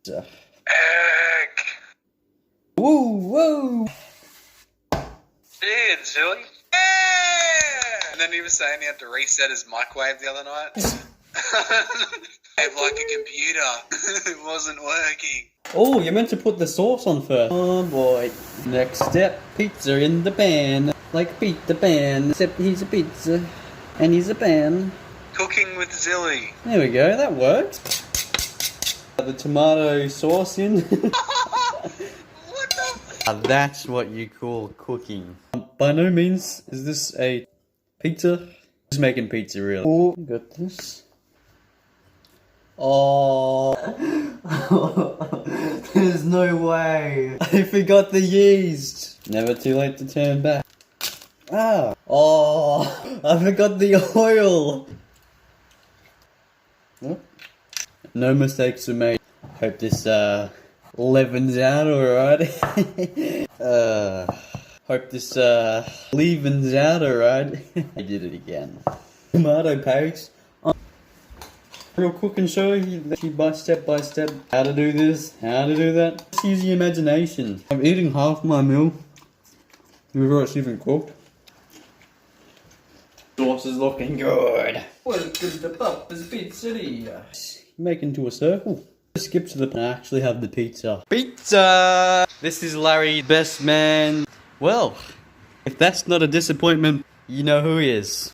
Egg. Woo, woo. Yeah, silly. Yeah! And then he was saying he had to reset his microwave the other night. Like a computer. It wasn't working. Oh, you're meant to put the sauce on first. Oh boy. Next step, pizza in the pan. Like pizza pan, except he's a pizza. And he's a pan. Cooking with Zilly. There we go, that worked. The tomato sauce in. What the? That's what you call cooking. By no means is this a pizza. Just making pizza really. Oh, got this. Oh, there's no way. I forgot the yeast. Never too late to turn back. Ah. Oh, I forgot the oil. No mistakes were made. Hope this leavens out alright. Hope this leavens out alright. I did it again. Tomato paste. Real quick and show you step by step how to do this, how to do that. Just use your imagination. I'm eating half my meal before it's even cooked. Sauce is looking good. Welcome to Papa's Pizzeria. Make into a circle. Skip to the. I actually have the pizza. Pizza! This is Larry, best man. Well, if that's not a disappointment, you know who he is.